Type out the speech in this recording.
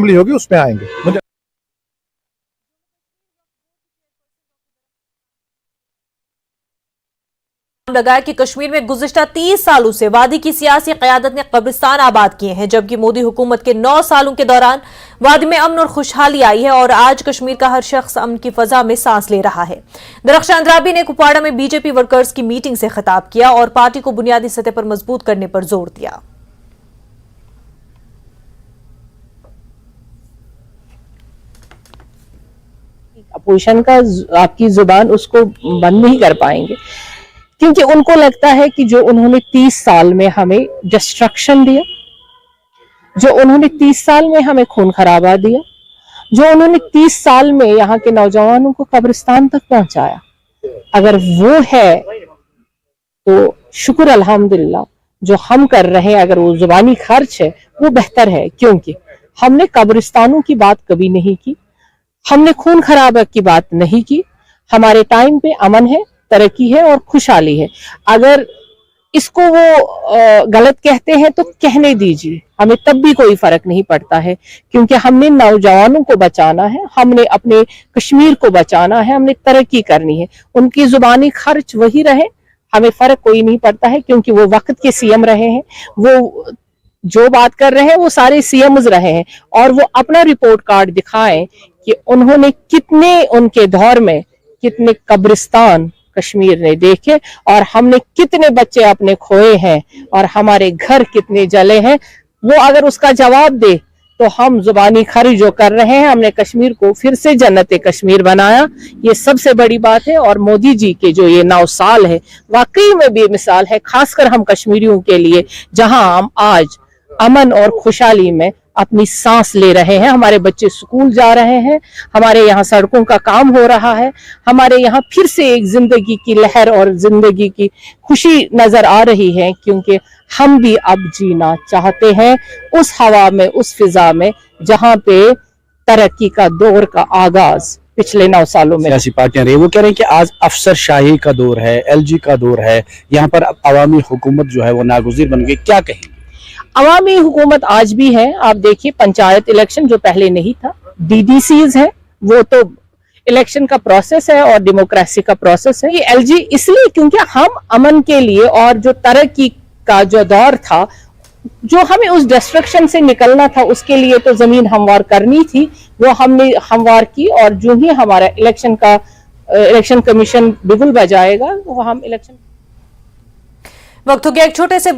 होगी उसमें आएंगे। मुझे लगाया कि कश्मीर में गुज़िश्ता 30 सालों से वादी की सियासी क़यादत ने कब्रिस्तान आबाद किए हैं, जबकि मोदी हुकूमत के 9 सालों के दौरान वादी में अमन और खुशहाली आई है और आज कश्मीर का हर शख्स अमन की फजा में सांस ले रहा है। दरख्शान अंद्राबी ने कुपवाड़ा में बीजेपी वर्कर्स की मीटिंग से खिताब किया और पार्टी को बुनियादी सतह पर मजबूत करने पर जोर दिया। अपोजिशन का आपकी जुबान उसको बंद नहीं कर पाएंगे, क्योंकि उनको लगता है कि जो उन्होंने 30 साल में हमें डिस्ट्रक्शन दिया, जो उन्होंने 30 साल में हमें खून खराबा दिया, जो उन्होंने 30 साल में यहाँ के नौजवानों को कब्रिस्तान तक पहुंचाया, अगर वो है तो शुक्र अल्हम्दुलिल्लाह जो हम कर रहे हैं, अगर वो जुबानी खर्च है वो बेहतर है, क्योंकि हमने कब्रिस्तानों की बात कभी नहीं की, हमने खून खराबा की बात नहीं की। हमारे टाइम पे अमन है, तरक्की है और खुशहाली है। अगर इसको वो गलत कहते हैं तो कहने दीजिए, हमें तब भी कोई फर्क नहीं पड़ता है, क्योंकि हमने नौजवानों को बचाना है, हमने अपने कश्मीर को बचाना है, हमने तरक्की करनी है। उनकी जुबानी खर्च वही रहे, हमें फर्क कोई नहीं पड़ता है, क्योंकि वो वक्त के सीएम रहे हैं, वो जो बात कर रहे हैं वो सारे सीएम्स रहे हैं, और वो अपना रिपोर्ट कार्ड दिखाएं कि उन्होंने कितने, उनके दौर में कितने कब्रिस्तान कश्मीर ने देखे और हमने कितने बच्चे अपने खोए हैं और हमारे घर कितने जले हैं। वो अगर उसका जवाब दे तो हम जुबानी खर्च जो कर रहे हैं, हमने कश्मीर को फिर से जन्नत कश्मीर बनाया, ये सबसे बड़ी बात है। और मोदी जी के जो ये 9 साल है वाकई में बेमिसाल है, खासकर हम कश्मीरियों के लिए, जहां हम आज अमन और खुशहाली में अपनी सांस ले रहे हैं। हमारे बच्चे स्कूल जा रहे हैं, हमारे यहाँ सड़कों का काम हो रहा है, हमारे यहाँ फिर से एक जिंदगी की लहर और जिंदगी की खुशी नजर आ रही है, क्योंकि हम भी अब जीना चाहते हैं उस हवा में, उस फिजा में जहाँ पे तरक्की का दौर का आगाज पिछले 9 सालों में सियासी पार्टियां रही। वो कह रहे हैं कि आज अफसरशाही का दौर है, एलजी का दौर है, यहाँ पर अवामी हुकूमत जो है वो नागुज़ीर बन गई, क्या कहेंगे? अवामी हुकूमत आज भी है। आप देखिए पंचायत इलेक्शन जो पहले नहीं था, डीडीसीज है, वो तो इलेक्शन का प्रोसेस है और डेमोक्रेसी का प्रोसेस है। ये एलजी इसलिए क्योंकि हम अमन के लिए और जो तरक्की का जो दौर था, जो हमें उस डिस्ट्रक्शन से निकलना था, उसके लिए तो जमीन हमवार करनी थी, वो हमने हमवार की। और जो ही हमारा इलेक्शन कमीशन बिगुल बजाएगा वो हम इलेक्शन। वक्त हो गया एक छोटे से